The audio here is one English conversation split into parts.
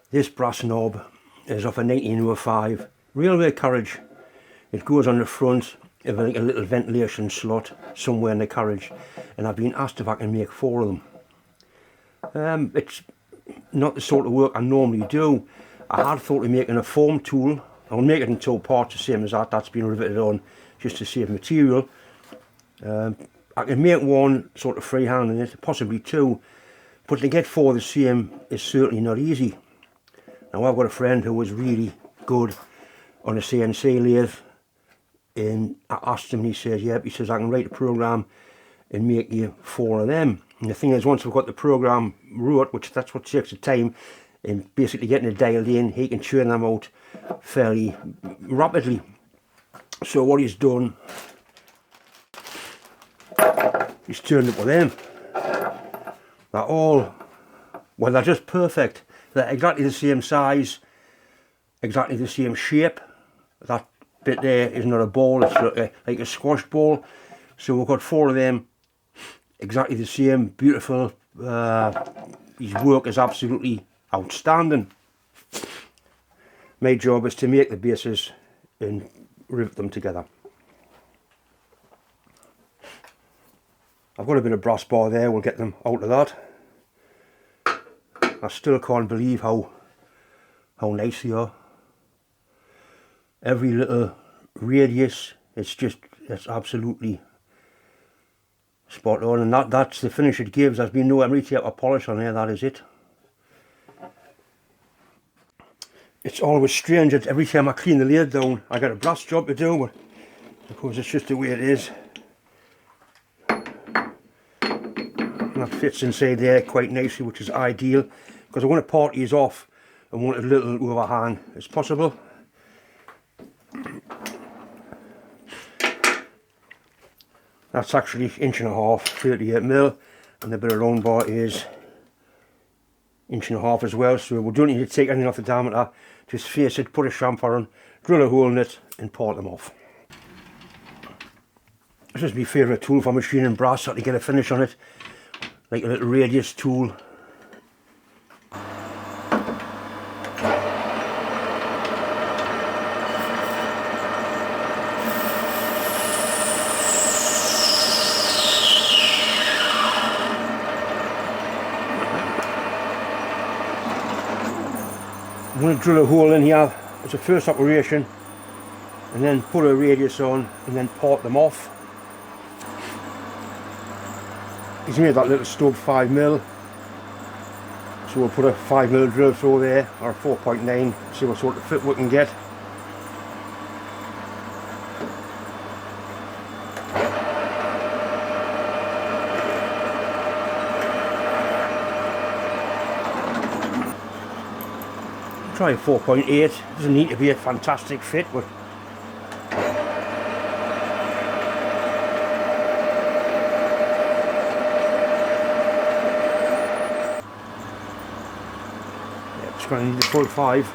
This brass knob is off a 1905 railway carriage. It goes on the front of like a little ventilation slot somewhere in the carriage, and I've been asked if I can make 4 of them. It's not the sort of work I normally do. I had thought of making a foam tool. I'll make it in 2 parts, the same as that. That's been riveted on just to save material. I can make 1 sort of freehand in it, possibly 2, but to get 4 the same is certainly not easy. Now I've got a friend who was really good on a CNC lathe, and I asked him and he says, yep, he says I can write a program and make you 4 of them. And the thing is, once we've got the program wrote, which that's what takes the time, and basically getting it dialed in, he can churn them out fairly rapidly. So what he's done, he's turned up with them. They're all, well, they're just perfect. They're exactly the same size, exactly the same shape. That bit there is not a ball, it's like a squash ball. So we've got 4 of them, exactly the same, beautiful. His work is absolutely outstanding. My job is to make the bases and rivet them together. I've got a bit of brass bar there, we'll get them out of that. I still can't believe how nice they are. Every little radius, it's absolutely spot on, and that's the finish it gives. There's been no MRT or polish on there, that is it. It's always strange that every time I clean the lathe down, I got a brass job to do, but I suppose it's just the way it is. And that fits inside there quite nicely, which is ideal, because I want to part these off and want it a little overhand as possible. That's actually 1.5 inches, 38mm, and the bit of round bar is 1.5 inches as well, so we don't need to take anything off the diameter, just face it, put a chamfer on, drill a hole in it and part them off. This is my favourite tool for machining brass, so to get a finish on it, like a little radius tool. I'm going to drill a hole in here as a first operation, and then put a radius on and then part them off. He's made that little stub 5mm, so we'll put a 5mm drill through there, or a 4.9, see what sort of fit we can get. Try a 4.8, doesn't need to be a fantastic fit, but yeah, just going to need the full 5.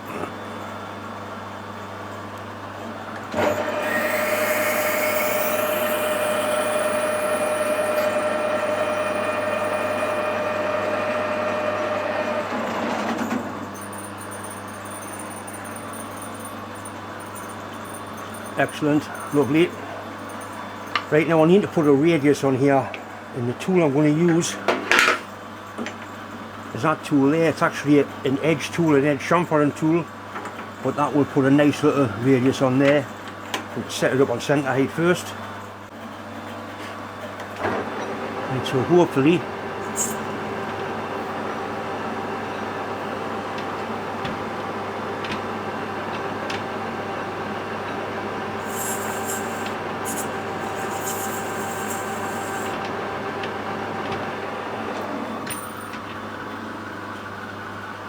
Excellent, lovely. Right now I need to put a radius on here, and the tool I'm going to use is that tool there. It's actually an edge tool, an edge chamfering tool, but that will put a nice little radius on there. We'll set it up on centre height first, and so hopefully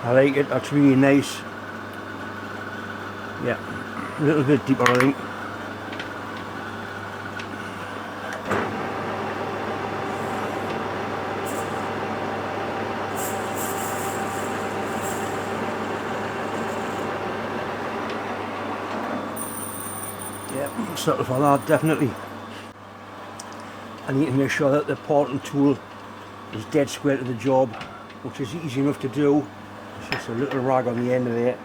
I like it, that's really nice. Yeah, a little bit deeper I think. Yeah, settle for that definitely. I need to make sure that the parting tool is dead square to the job, which is easy enough to do. It's just a little rag on the end of there.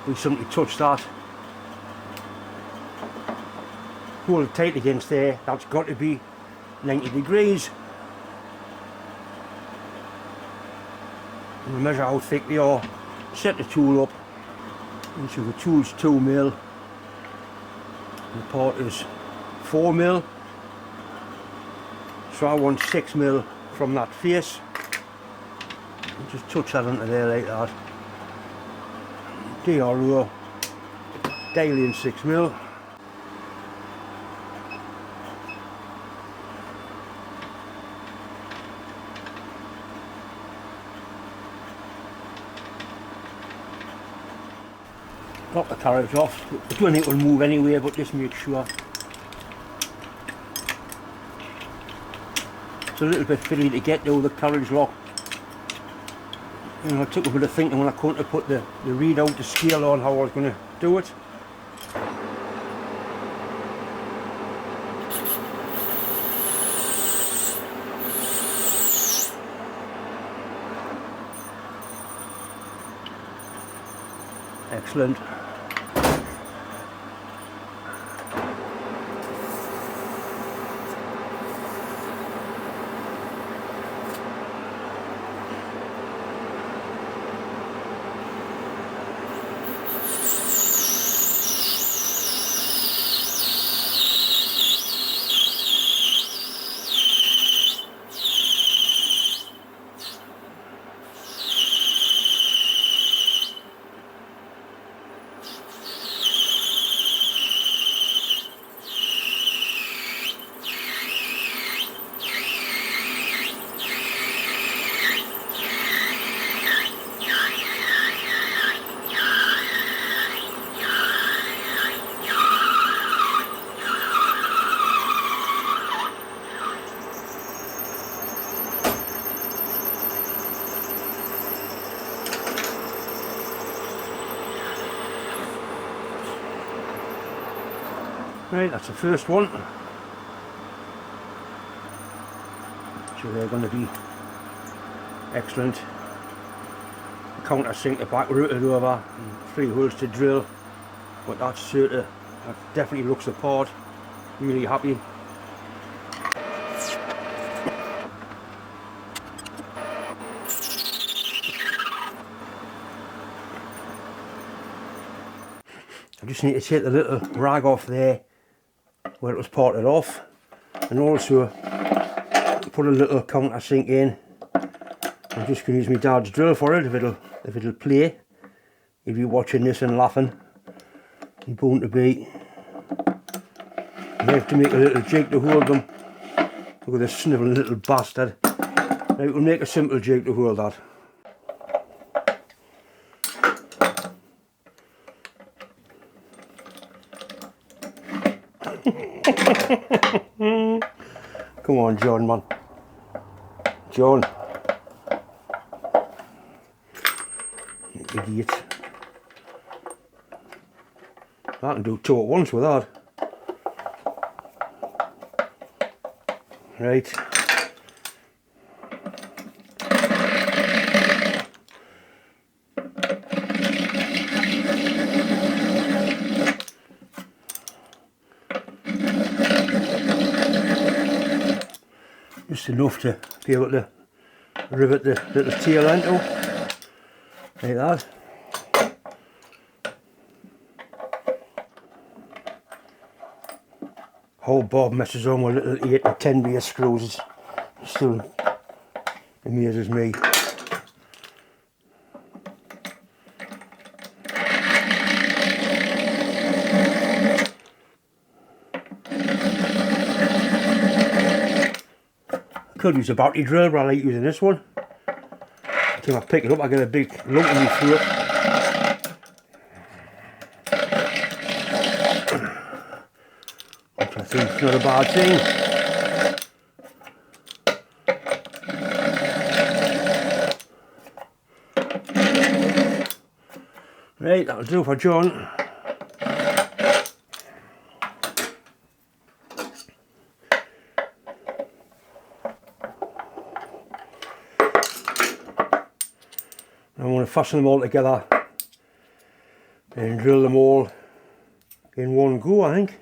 We simply touch that, hold it tight against there. That's got to be 90 degrees. And we measure how thick they are, set the tool up. Each of the tool's 2mm, the part is 4mm, so I want 6mm from that face. And just touch that into there like that. DRO, dial in 6mm. Lock the carriage off. I don't think it will move anyway, but just make sure. It's a little bit fiddly to get though, the carriage lock. You know, I took a bit of thinking when I come to put the readout, the scale on how I was going to do it. Excellent. Right, that's the first one. So they're going to be excellent. The countersink, the back routed over, and 3 holes to drill. But that's certain, that definitely looks the part. Really happy. I just need to take the little rag off there where it was parted off, and also put a little countersink in. I'm just going to use my dad's drill for it. If it'll play, if you're watching this and laughing, you're bound to be. You have to make a little jig to hold them. Look at this snivelling little bastard. Now we'll make a simple jig to hold that. Come on, John, man. John. You idiot. I can do 2 at once with that. Right. Just enough to be able to rivet the little tail end up, like that. Whole Bob messes on with little 8 and 10 base screws. It still amazes me. Could use a battery drill, but I like using this one. Until I pick it up, I get a big lump in my throat. Which I think is not a bad thing. Right, that'll do for John. fasten them all together and drill them all in one go, I think.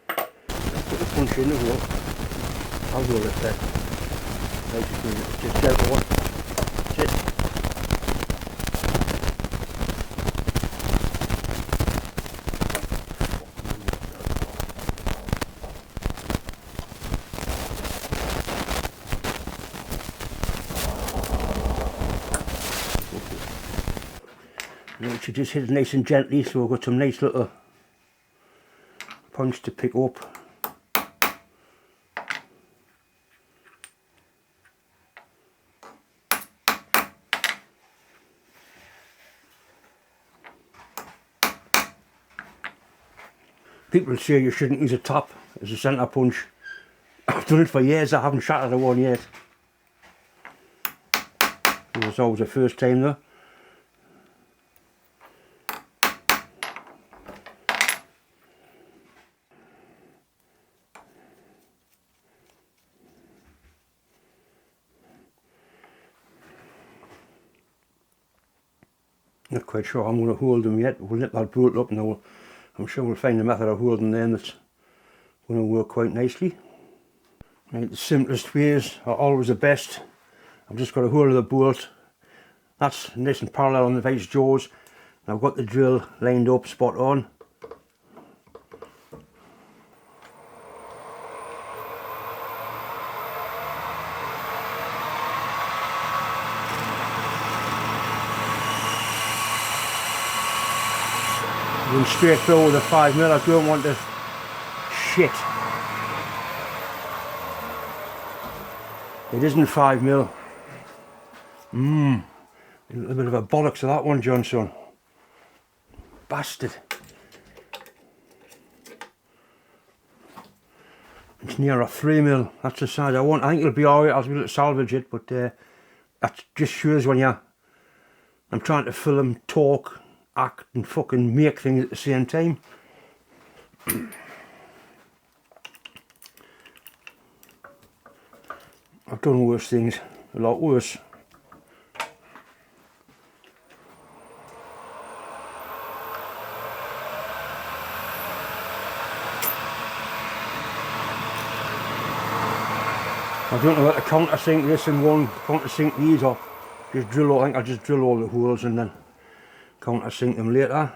Put the punch in the hole. I'll roll it there. Just gentle one. That's it. You should just hit it nice and gently, so we've got some nice little points to pick up. People say you shouldn't use a tap as a centre punch. I've done it for years, I haven't shattered a one yet. It was always the first time though. Not quite sure I'm going to hold them yet. We'll let that bolt up now. I'm sure we'll find a method of holding them that's going to work quite nicely. Right, the simplest ways are always the best. I've just got a hold of the bolt. That's nice and parallel on the vice jaws. And I've got the drill lined up spot on. Going straight through with a 5mm, I don't want to shit. It isn't 5mm. A little bit of a bollocks of that one, Johnson. Bastard. It's near a 3mm. That's the size I want. I think it'll be alright. I'll be able to salvage it, but that just shows when I'm trying to film, talk, act and fucking make things at the same time. I've done worse things, a lot worse. I don't know how to countersink this in one, countersink these, or just drill. I think I'll just drill all the holes and then countersink them later.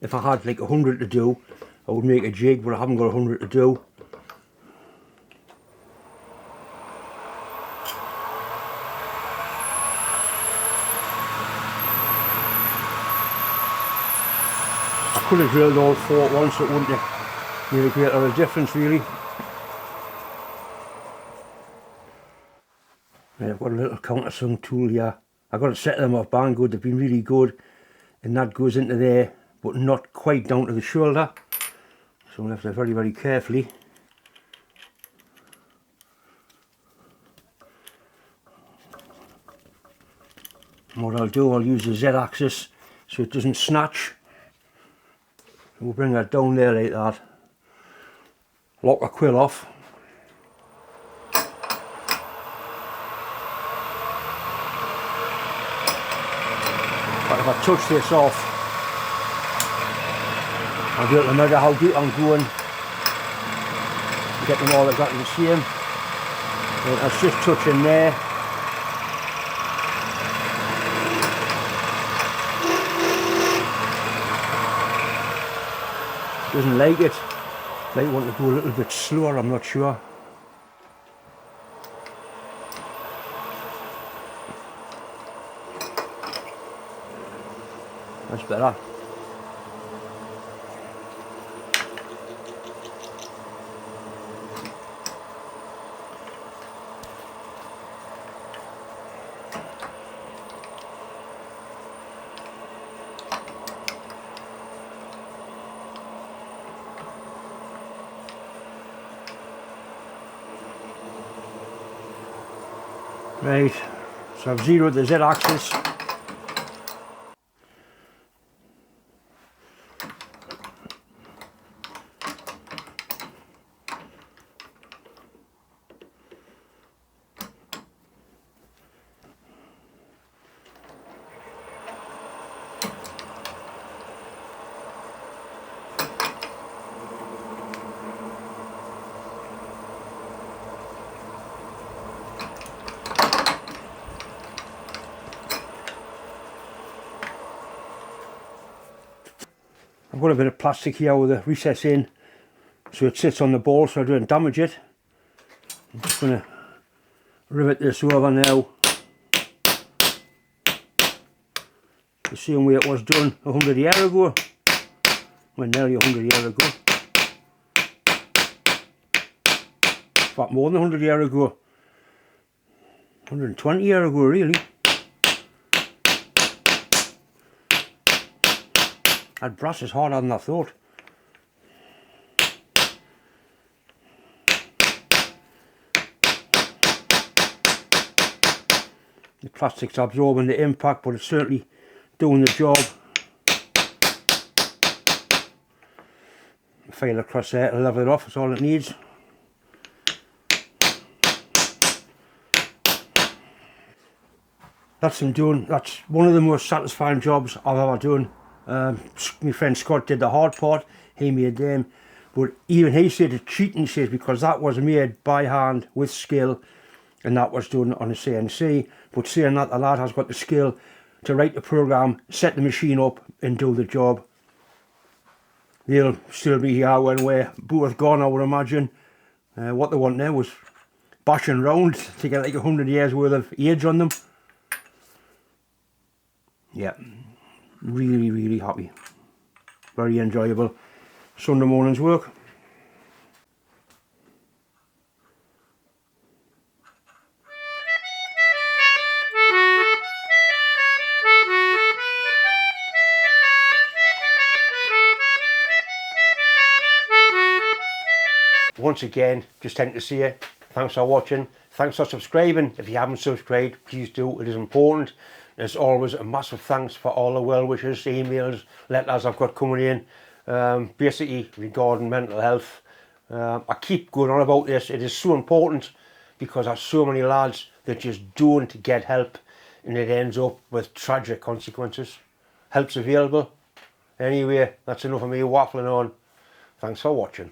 If I had like 100 to do, I would make a jig, but I haven't got 100 to do. I could have drilled all four at once, it wouldn't have made a great deal of difference really. Right, I've got a little countersunk tool here. I've got to set them off Banggood, they've been really good. And that goes into there, but not quite down to the shoulder. So we'll have to very, very carefully. And what I'll do, I'll use the Z-axis so it doesn't snatch. We'll bring that down there like that. Lock the quill off. But if I touch this off, I'll be able to measure how deep I'm going. Get them all exactly the same. And it's just touching there. Doesn't like it. Might want to go a little bit slower, I'm not sure. That's better. Right, so I've zeroed the Z-axis. I've got a bit of plastic here with a recess in, so it sits on the ball so I don't damage it. I'm just going to rivet this over now, the same way it was done 100 years ago, well, nearly 100 years ago, in fact more than 100 years ago, 120 years ago really. That brass is harder than I thought. The plastic's absorbing the impact, but it's certainly doing the job. File across there to level it off, that's all it needs. That's him done. That's one of the most satisfying jobs I've ever done. My friend Scott did the hard part, he made them, but even he said it's cheating, he says, because that was made by hand with skill and that was done on a CNC. But saying that, the lad has got the skill to write the program, set the machine up and do the job. They'll still be here when we're both gone, I would imagine. What they want now is bashing round to get like 100 years worth of age on them. Yeah, really happy. Very enjoyable Sunday morning's work. Once again, just tend to say thanks for watching, thanks for subscribing. If you haven't subscribed, please do, it is important. There's always a massive thanks for all the well wishes, emails, letters I've got coming in, basically regarding mental health. I keep going on about this, it is so important because there's so many lads that just don't get help and it ends up with tragic consequences. Help's available. Anyway, that's enough of me waffling on. Thanks for watching.